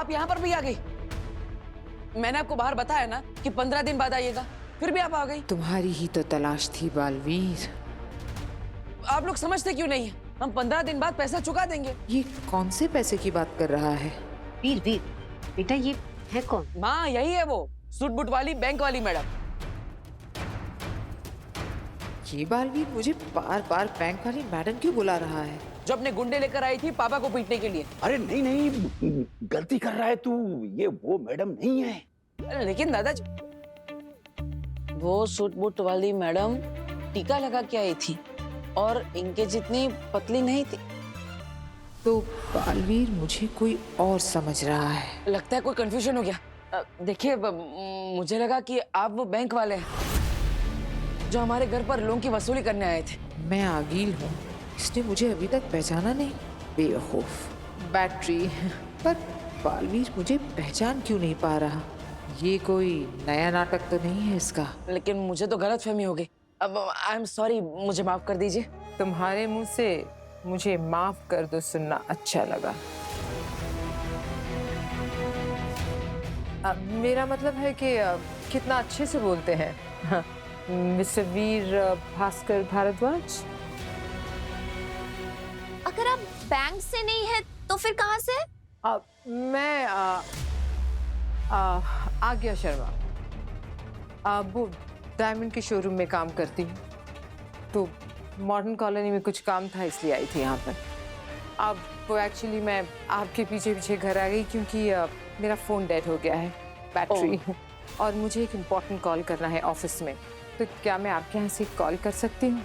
आप यहाँ पर भी आ गई। मैंने आपको बाहर बताया ना कि 15 दिन बाद आइएगा, फिर भी आप आ गई। तुम्हारी ही तो तलाश थी बालवीर। आप लोग समझते क्यों नहीं है? हम 15 दिन बाद पैसा चुका देंगे। ये कौन से पैसे की बात कर रहा है? वीर वीर बेटा, ये है कौन? माँ यही है वो सूट बूट वाली बैंक वाली मैडम। ये बालवीर मुझे बार बार बैंक वाली मैडम क्यों बुला रहा है? जो अपने गुंडे लेकर आई थी पापा को पीटने के लिए। अरे नहीं नहीं, गलती कर रहा है तू, ये वो मैडम नहीं है। लेकिन दादाजी, वो सूट बूट वाली मैडम टीका लगा के आई थी और इनके जितनी पतली नहीं थी। तो बालवीर मुझे कोई और समझ रहा है। लगता है कोई कंफ्यूजन हो गया। देखिए, मुझे लगा कि आप वो बैंक वाले हैं जो हमारे घर पर लोन की वसूली करने आए थे। मैं आगील हूँ, इसने मुझे अभी तक पहचाना नहीं। बेवकूफ बैटरी। पर बालवीर मुझे पहचान क्यों नहीं पा रहा? ये कोई नया नाटक तो नहीं है इसका? लेकिन मुझे तो गलतफहमी हो गई। अब आई एम सॉरी, मुझे माफ कर दीजिए। तुम्हारे मुंह से मुझे माफ कर दो सुनना अच्छा लगा। मेरा मतलब है कि कितना अच्छे से बोलते हैं। मिस्टर वीर भास्कर भारद्वाज। अगर आप बैंक से नहीं है तो फिर कहाँ से? मैं आज्ञा शर्मा, वो डायमंड के शोरूम में काम करती हूँ। तो मॉडर्न कॉलोनी में कुछ काम था इसलिए आई थी यहाँ पर। अब वो एक्चुअली मैं आपके पीछे पीछे घर आ गई क्योंकि मेरा फ़ोन डेड हो गया है, बैटरी। और मुझे एक इम्पॉर्टेंट कॉल करना है ऑफिस में। तो क्या मैं आपके यहाँ से कॉल कर सकती हूँ?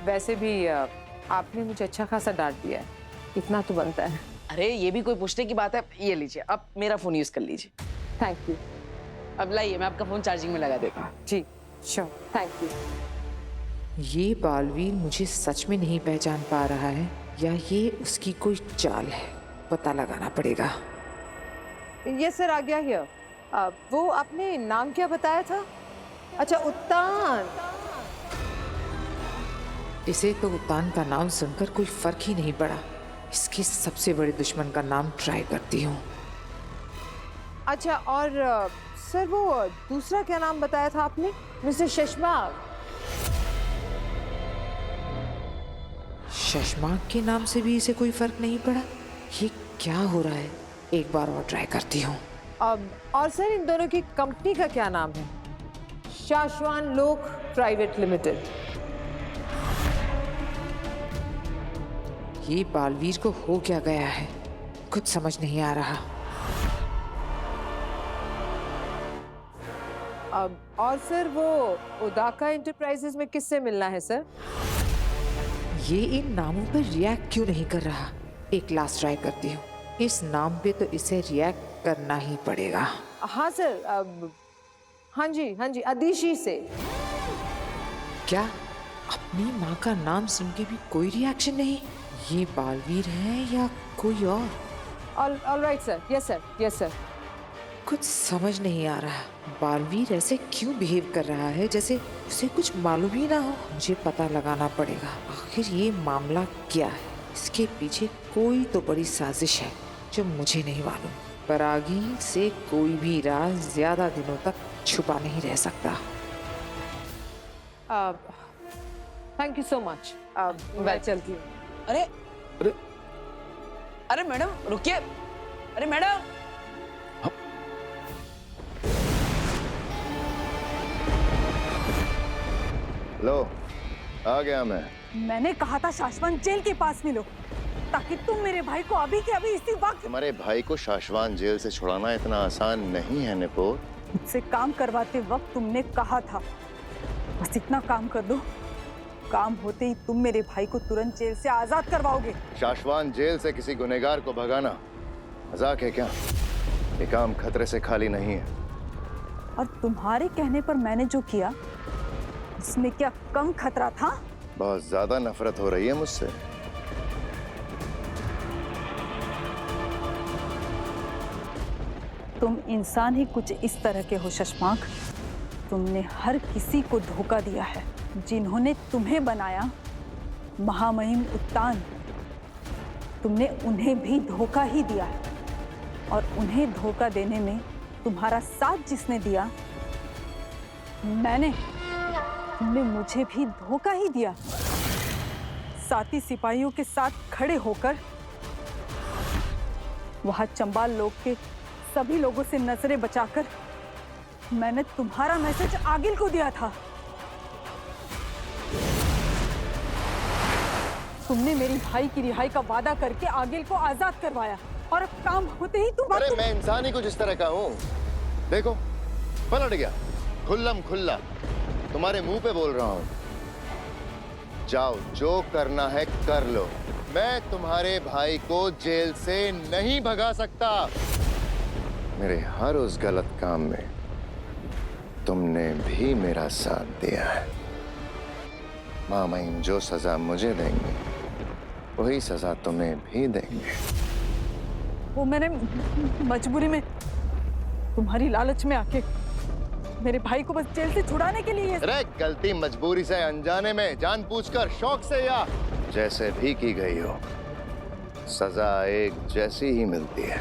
वैसे भी आपने मुझे अच्छा खासा डांट दिया है, इतना तो बनता है। अरे ये भी कोई पूछने की बात है? ये लीजिए, आप मेरा फोन यूज कर लीजिए। Thank you. अब लाइए, मैं आपका फोन चार्जिंग में लगा देता हूँ। जी श्योर, थैंक यू। ये बालवीर मुझे सच में नहीं पहचान पा रहा है या ये उसकी कोई चाल है, पता लगाना पड़ेगा। यस सर, आ गया हियर। वो आपने नाम क्या बताया था? अच्छा, उत्तान। इसे तो उत्तान का नाम सुनकर कोई फर्क ही नहीं पड़ा। इसके सबसे बड़े दुश्मन का नाम ट्राई करती हूँ। अच्छा, और सर वो दूसरा क्या नाम बताया था आपने? मिस्टर शशमाग। शशमाग के नाम से भी इसे कोई फर्क नहीं पड़ा। ये क्या हो रहा है? एक बार और ट्राई करती हूँ। और सर इन दोनों की कंपनी का क्या नाम है? शाश्वान लोक प्राइवेट लिमिटेड। ये बालवीर को हो क्या गया है, कुछ समझ नहीं आ रहा। और सर वो उदाका एंटरप्राइजेस में किससे मिलना है सर? ये इन नामों पर रिएक्ट क्यों नहीं कर रहा? एक लास्ट ट्राई करती हूँ। इस नाम पे तो इसे रिएक्ट करना ही पड़ेगा। हाँ सर, हाँ जी, अदिशी से। क्या अपनी माँ का नाम सुन के भी कोई रिएक्शन नहीं? ये बालवीर है या कोई और? All right sir, yes sir. कुछ समझ नहीं आ रहा। बालवीर ऐसे क्यों बिहेव कर रहा है जैसे उसे कुछ मालूम ही ना हो? मुझे पता लगाना पड़ेगा आखिर ये मामला क्या है। इसके पीछे कोई तो बड़ी साजिश है जो मुझे नहीं मालूम। परागी से कोई भी राज ज्यादा दिनों तक छुपा नहीं रह सकता। Thank you so much. मैं चलती हूँ। अरे अरे अरे मैडम रुकिए। अरे मैडम, लो, आ गया मैं। मैंने कहा था शाश्वत जेल के पास मिलो ताकि तुम मेरे भाई को अभी के अभी इसी वक्त। तुम्हारे भाई को शाश्वत जेल से छुड़ाना इतना आसान नहीं है निपोर। मुझसे काम करवाते वक्त तुमने कहा था बस इतना काम कर दो, काम होते ही तुम मेरे भाई को तुरंत जेल से आजाद करवाओगे। शाश्वत जेल से किसी गुनहगार को भगाना मजाक है क्या? ये काम खतरे से खाली नहीं है। और तुम्हारे कहने पर मैंने जो किया इसमें क्या कम खतरा था? बहुत ज्यादा नफरत हो रही है मुझसे। तुम इंसान ही कुछ इस तरह के हो शशमाक। तुमने हर किसी को धोखा दिया है। जिन्होंने तुम्हें बनाया, महामहिम उत्तान, तुमने उन्हें भी धोखा ही दिया है। और उन्हें धोखा देने में तुम्हारा साथ जिसने दिया, तुमने मुझे भी धोखा ही दिया। साथी सिपाहियों के साथ खड़े होकर वहां चंबाल लोग के सभी लोगों से नजरें बचाकर मैंने तुम्हारा मैसेज आगिल को दिया था। तुमने मेरी भाई की रिहाई का वादा करके आगिल को आजाद करवाया और अब काम होते ही तुम अरे मैं इंसान ही कुछ इस तरह का हूँ। देखो पलट गया, खुल्लम खुल्ला तुम्हारे मुंह पे बोल रहा हूँ। जाओ जो करना है कर लो, मैं तुम्हारे भाई को जेल से नहीं भगा सकता। मेरे हर उस गलत काम में तुमने भी मेरा साथ दिया है। मामाइन जो सजा मुझे देंगे वही सजा तुम्हें भी देंगे। वो मैंने मजबूरी में, तुम्हारी लालच में आके मेरे भाई को बस जेल से छुड़ाने के लिए। अरे गलती मजबूरी से, अनजाने में, जानबूझकर, शौक से या जैसे भी की गई हो, सजा एक जैसी ही मिलती है।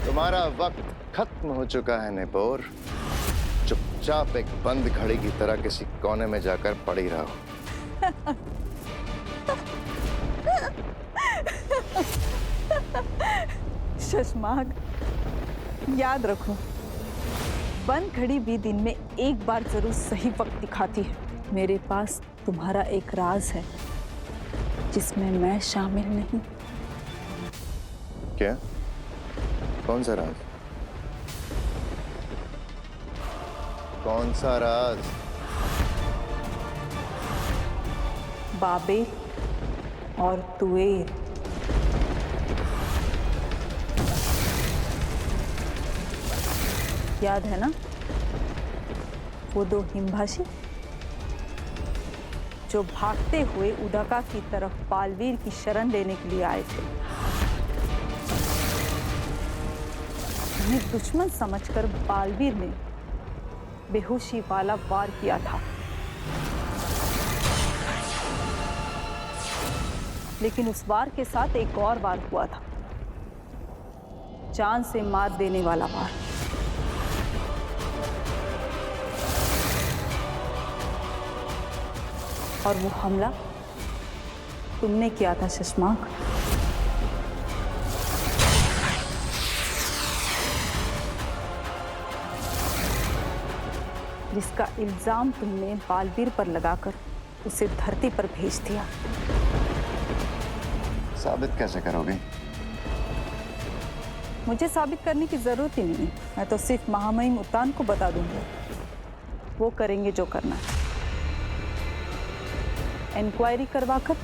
तुम्हारा वक्त खत्म हो चुका है नेपोर। चुपचाप एक बंद घड़ी की तरह किसी कोने में जाकर पड़ी रहो। शशमाग, याद रखो, बंद घड़ी भी दिन में एक बार जरूर सही वक्त दिखाती है। मेरे पास तुम्हारा एक राज है जिसमें मैं शामिल नहीं। क्या? कौन सा राज? कौन सा राज? बाबेल और तुएर। याद है ना वो दो हिमभाषी जो भागते हुए उदाका की तरफ बालवीर की शरण लेने के लिए आए थे। उन्हें दुश्मन समझकर बालवीर ने बेहोशी वाला वार किया था, लेकिन उस वार के साथ एक और वार हुआ था, जान से मार देने वाला वार। और वो हमला तुमने किया था शशमाक। जिसका इल्जाम तुमने बालवीर पर लगाकर उसे धरती पर भेज दिया। साबित कैसे करोगे? मुझे साबित करने की जरूरत ही नहीं है। मैं तो सिर्फ महामहिम उत्तान को बता दूंगी, वो करेंगे जो करना है। इंक्वायरी करवाकर,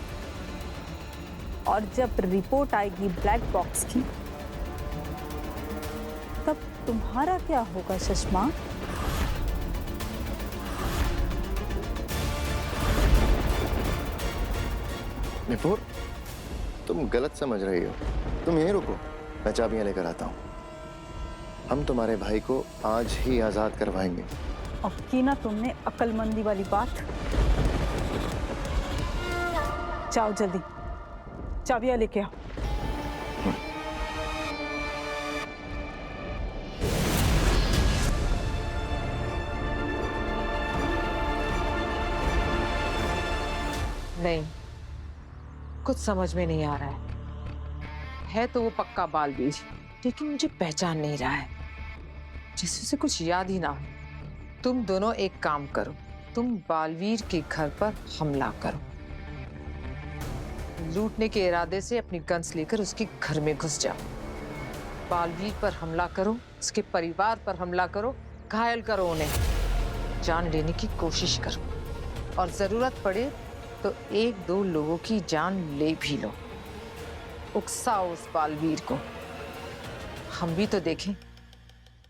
और जब रिपोर्ट आएगी ब्लैक बॉक्स की, तब तुम्हारा क्या होगा शशमा? निपुर, तुम गलत समझ रही हो। तुम यहीं रुको, मैं चाबियां लेकर आता हूँ। हम तुम्हारे भाई को आज ही आजाद करवाएंगे। अब की ना तुमने अक्लमंदी वाली बात। जाओ जल्दी, चाबियां लेके आओ। नहीं, कुछ समझ में नहीं आ रहा है तो वो पक्का बालवीर, लेकिन मुझे पहचान नहीं रहा है, जैसे उसे कुछ याद ही ना हो। तुम दोनों एक काम करो, तुम बालवीर के घर पर हमला करो। लूटने के इरादे से अपनी गन्स लेकर उसके घर में घुस जाओ। बालवीर पर हमला करो, उसके परिवार पर हमला करो, घायल करो उन्हें, जान लेने की कोशिश करो, और जरूरत पड़े तो एक दो लोगों की जान ले भी लो। उकसाओ उस बालवीर को। हम भी तो देखें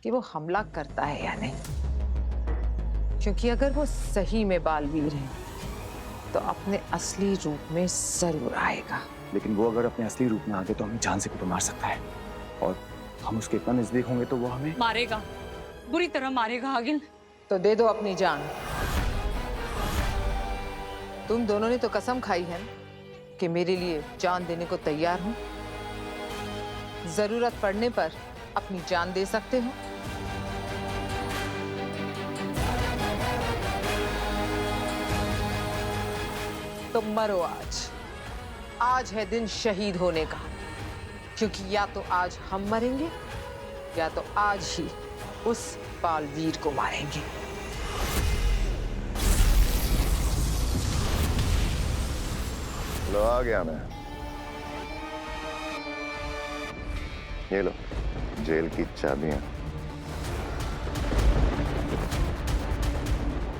कि वो हमला करता है या नहीं, क्योंकि अगर वो सही में बालवीर है तो अपने असली रूप में जरूर आएगा। लेकिन वो अगर अपने असली रूप में आ गए तो हमें जान से भी तो मार सकता है, और हम उसके इतना नजदीक होंगे तो वो हमें मारेगा, बुरी तरह मारेगा आगिल। तो दे दो अपनी जान। तुम दोनों ने तो कसम खाई है कि मेरे लिए जान देने को तैयार हो? जरूरत पड़ने पर अपनी जान दे सकते हो। तो मरो आज। आज है दिन शहीद होने का, क्योंकि या तो आज हम मरेंगे या तो आज ही उस बालवीर को मारेंगे। लो आ गया मैं। ये लो जेल की चाबियां।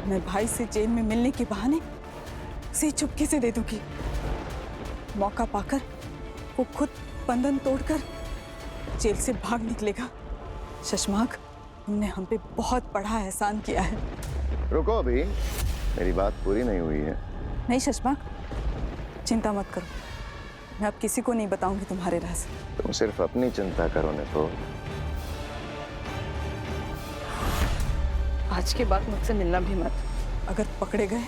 मैं भाई से जेल में मिलने के बहाने से चुपके से दे दूंगी। मौका पाकर वो खुद बंधन तोड़कर जेल से भाग निकलेगा। शशमाक, तुमने हम पे बहुत बड़ा एहसान किया है। रुको अभी, मेरी बात पूरी नहीं हुई है। नहीं शशमाक, चिंता मत करो, मैं अब किसी को नहीं बताऊंगी तुम्हारे राज। तुम सिर्फ अपनी चिंता करो निपो। आज के बाद मुझसे मिलना भी मत। अगर पकड़े गए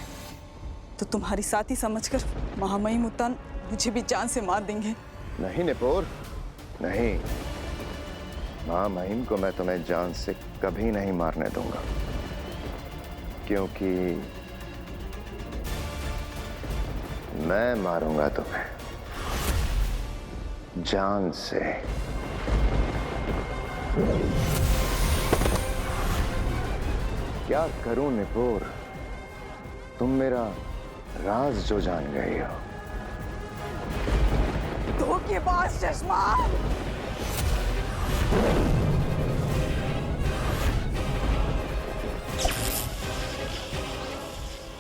तो तुम्हारी साथी समझकर महामहिम उत्तान मुझे भी जान से मार देंगे। नहीं निपोर, नहीं। मां महिम को मैं तुम्हें जान से कभी नहीं मारने दूंगा, क्योंकि मैं मारूंगा तुम्हें जान से। क्या करूं निपोर, तुम मेरा राज जो जान गई हो। धोखेबाज चश्मा।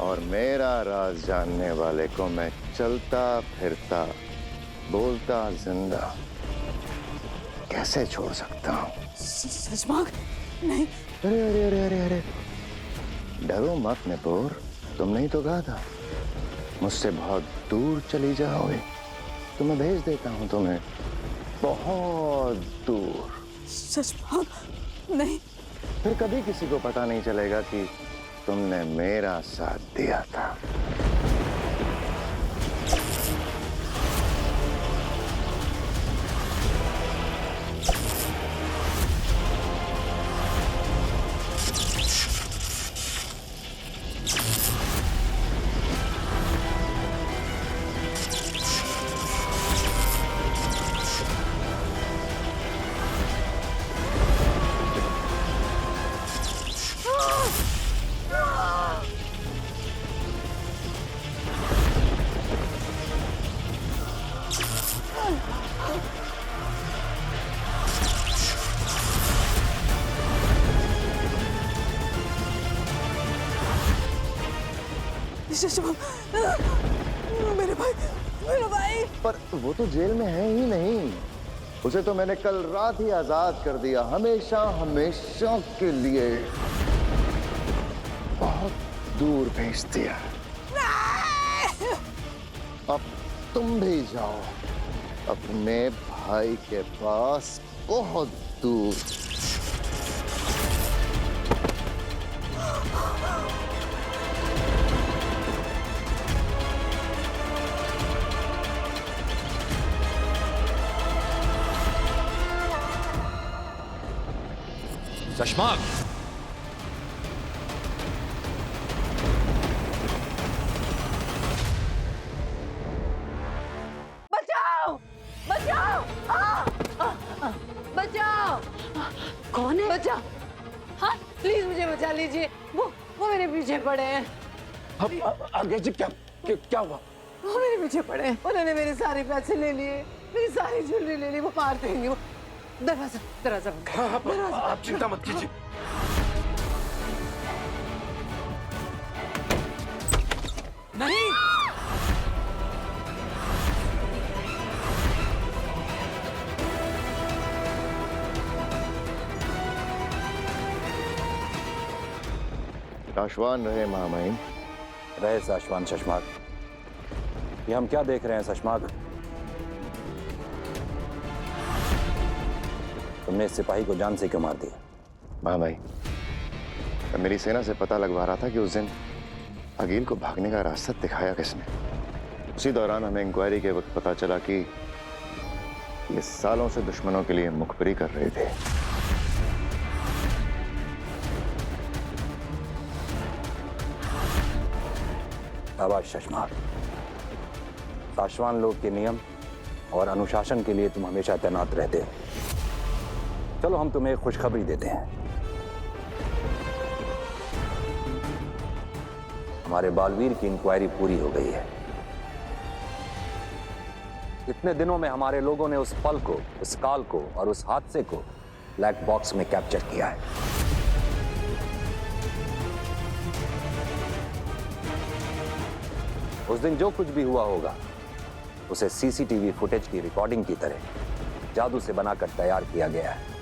और मेरा राज जानने वाले को मैं चलता फिरता बोलता जिंदा कैसे छोड़ सकता हूँ? शशमाक, नहीं। अरे अरे अरे अरे अरे, डरो मत निपोर, तुमने ही तो कहा था मुझसे बहुत दूर चली जाओगे, तो मैं भेज देता हूँ तुम्हें बहुत दूर। शशमाक, नहीं। फिर कभी किसी को पता नहीं चलेगा कि तुमने मेरा साथ दिया था। मेरे भाई, मेरा भाई। पर वो तो जेल में है ही नहीं, उसे तो मैंने कल रात ही आजाद कर दिया, हमेशा हमेशा के लिए बहुत दूर भेज दिया। अब तुम भी जाओ अपने भाई के पास बहुत दूर। शशमाक, बचाओ, बचाओ, बचाओ। कौन है? बचाओ, हाँ प्लीज मुझे बचा लीजिए। वो मेरे पीछे पड़े हैं। आगे जी, क्या क्या हुआ? वो मेरे पीछे पड़े हैं। उन्होंने मेरे सारे पैसे ले लिए, मेरी सारी ज्वेलरी ले ली। वो मार देंगे। वो दरवाजा दरवाजा बंद करो। आप चिंता मत कीजिए। नहीं, आश्वान रहे महामहिम। रहे साशवान शशमाक। ये हम क्या देख रहे हैं शशमाक? तुमने इस सिपाही को जान से क्यों मार दिया? महामहिम, मेरी सेना से पता लगवा रहा था कि उस दिन अकील को भागने का रास्ता दिखाया किसने। उसी दौरान हमें इंक्वायरी के वक्त पता चला कि ये सालों से दुश्मनों के लिए मुखबरी कर रहे थे। शाबाश शशमाक। साशवान लोग के नियम और अनुशासन के लिए तुम हमेशा तैनात रहते हो। चलो हम तुम्हें एक खुशखबरी देते हैं। हमारे बालवीर की इंक्वायरी पूरी हो गई है। इतने दिनों में हमारे लोगों ने उस पल को, उस काल को और उस हादसे को ब्लैक बॉक्स में कैप्चर किया है। उस दिन जो कुछ भी हुआ होगा उसे सीसीटीवी फुटेज की रिकॉर्डिंग की तरह जादू से बनाकर तैयार किया गया है।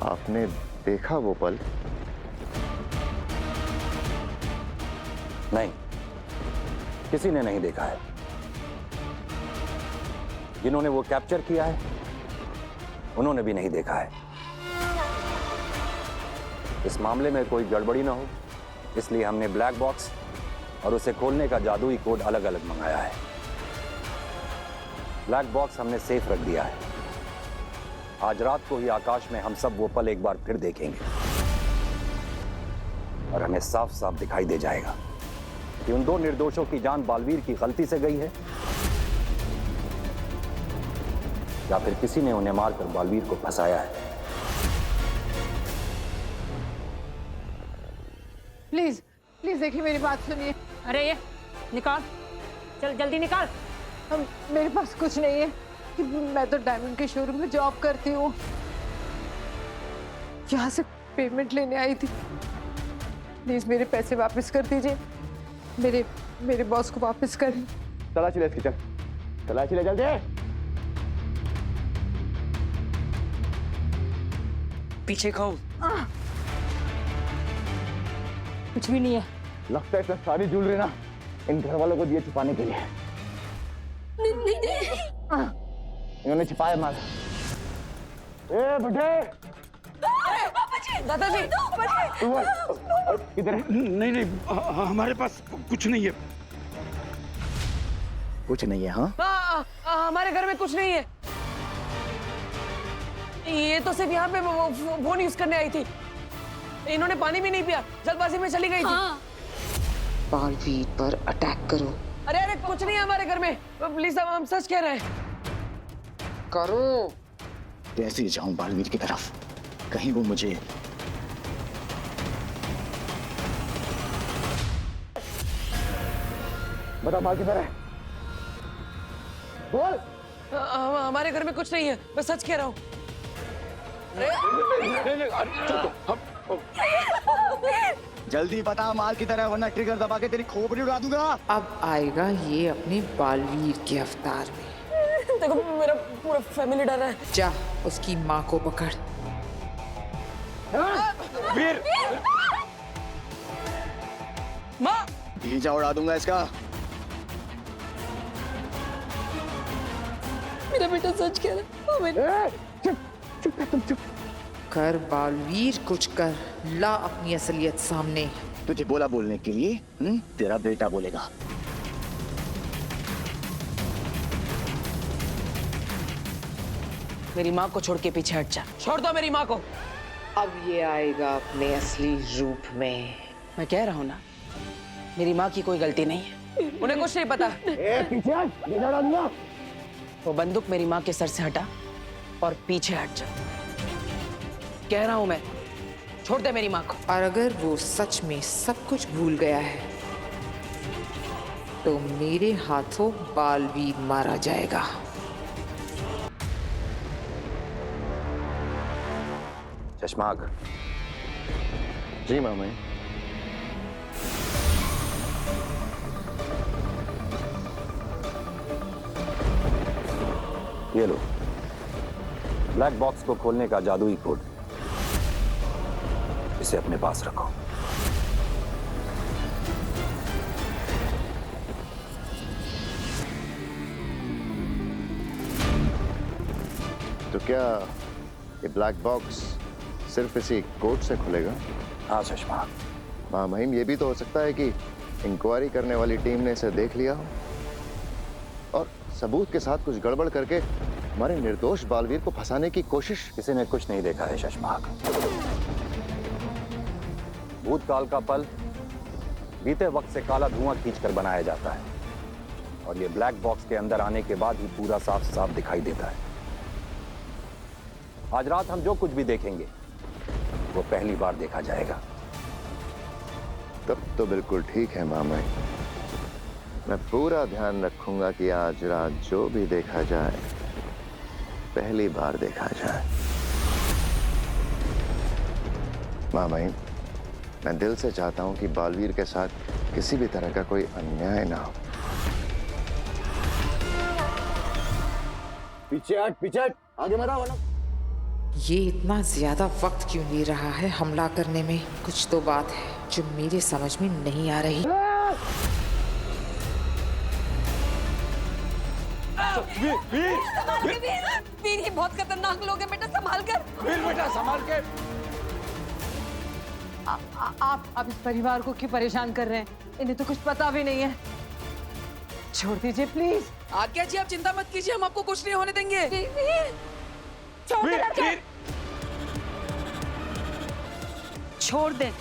आपने देखा वो पल? नहीं, किसी ने नहीं देखा है। जिन्होंने वो कैप्चर किया है उन्होंने भी नहीं देखा है। इस मामले में कोई गड़बड़ी ना हो, इसलिए हमने ब्लैक बॉक्स और उसे खोलने का जादुई कोड अलग अलग मंगाया है। ब्लैक बॉक्स हमने सेफ रख दिया है। आज रात को ही आकाश में हम सब वो पल एक बार फिर देखेंगे और हमें साफ साफ दिखाई दे जाएगा कि उन दो निर्दोषों की जान बालवीर की गलती से गई है या फिर किसी ने उन्हें मारकर बालवीर को फंसाया है। प्लीज प्लीज देखिए, मेरी बात सुनिए। अरे ये निकाल, चल जल्दी निकाल। मेरे पास कुछ नहीं है। मैं तो डायमंड के शोरूम में जॉब करती हूँ। यहाँ से पेमेंट लेने आई थी। प्लीज मेरे पैसे वापस कर दीजिए। मेरे बॉस को वापस कर। तलाशी ले इसकी, चल तलाशी ले जल्दी। पीछे खाओ। कुछ भी नहीं है। लगता है इसमें सारी ज्वेलरी ना इन घर वालों को दिए छुपाने के लिए। इन्होंने छिपाया माल। ए बुढ़े, दादाजी इधर। नहीं हमारे पास कुछ नहीं है। कुछ नहीं है? हाँ हमारे घर में कुछ नहीं है। ये तो सिर्फ यहाँ पे फोन यूज करने आई थी। इन्होंने पानी भी नहीं पिया, जल्दबाजी में चली गई थी। बालवीर पर अटैक करो। अरे अरे कुछ नहीं है हमारे घर में, प्लीज हम सच कह रहे हैं। करो। कैसे जाऊं बालवीर की तरफ? कहीं वो मुझे बता माल किधर है? बोल। हमारे घर में कुछ नहीं है, मैं सच कह रहा हूँ। जल्दी बता माल किधर है, वरना ट्रिगर दबा के तेरी खोपड़ी उड़ा दूंगा। अब आएगा ये अपने बालवीर के अवतार में। देखो मेरा पूरा फैमिली डर रहा है। जा उसकी माँ को पकड़। वीर, माँ, भीजा उड़ा दूंगा इसका। मेरा बेटा सच कह रहा है। चुप। कर बालवीर, कुछ कर, ला अपनी असलियत सामने। तुझे बोला बोलने के लिए? तेरा बेटा बोलेगा। मेरी माँ को छोड़ के पीछे हट जा। छोड़ दो मेरी माँ को। अब ये आएगा अपने असली रूप में। मैं कह रहा हूँ ना, मेरी माँ की कोई गलती नहीं है। उन्हें कुछ नहीं पता। पीछे हट, भीजा उड़ा दूंगा। वो बंदूक मेरी माँ के सर से हटा और पीछे हट जा। कह रहा हूं मैं, छोड़ दे मेरी माँ को। और अगर वो सच में सब कुछ भूल गया है तो मेरे हाथों बालवीर मारा जाएगा। चश्माक। जी मामा। ये लो ब्लैक बॉक्स को खोलने का जादुई कोड, इसे अपने पास रखो। तो क्या ये ब्लैक बॉक्स सिर्फ इसी कोर्ट से खुलेगा? हाँ शशांक, महामहिम, ये भी तो हो सकता है कि इंक्वायरी करने वाली टीम ने इसे देख लिया हो और सबूत के साथ कुछ गड़बड़ करके हमारे निर्दोष बालवीर को फंसाने की कोशिश। किसी ने कुछ नहीं देखा है शशांक। भूतकाल का पल बीते वक्त से काला धुआं खींचकर बनाया जाता है और ये ब्लैक बॉक्स के अंदर आने के बाद ही पूरा साफ साफ दिखाई देता है। आज रात हम जो कुछ भी देखेंगे वो पहली बार देखा जाएगा। तब तो बिल्कुल ठीक है महामहिम, मैं पूरा ध्यान रखूंगा कि आज रात जो भी देखा जाए पहली बार देखा जाए। महामहिम, मैं दिल से चाहता हूं कि बालवीर के साथ किसी भी तरह का कोई अन्याय ना हो। पीछे हट, आगे मत आओ ना। ये इतना ज्यादा वक्त क्यों ले रहा है हमला करने में? कुछ तो बात है जो मेरे समझ में नहीं आ रही। वीर ये बहुत खतरनाक लोग हैं बेटा, संभाल कर। वीर बेटा संभाल के। आप इस परिवार को क्यों परेशान कर रहे हैं? इन्हें तो कुछ पता भी नहीं है। छोड़ दीजिए प्लीज। आज्ञा जी, आप चिंता मत कीजिए, हम आपको कुछ नहीं होने देंगे। छोड़ दे।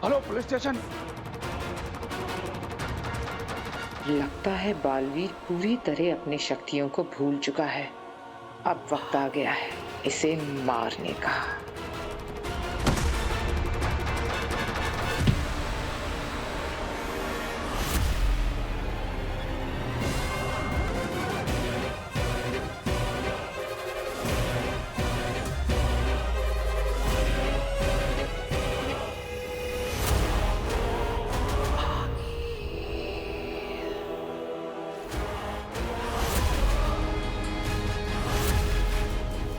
Hello police station. लगता है बालवीर पूरी तरह अपनी शक्तियों को भूल चुका है। अब वक्त आ गया है इसे मारने का।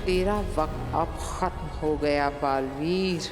तेरा वक्त अब खत्म हो गया बालवीर।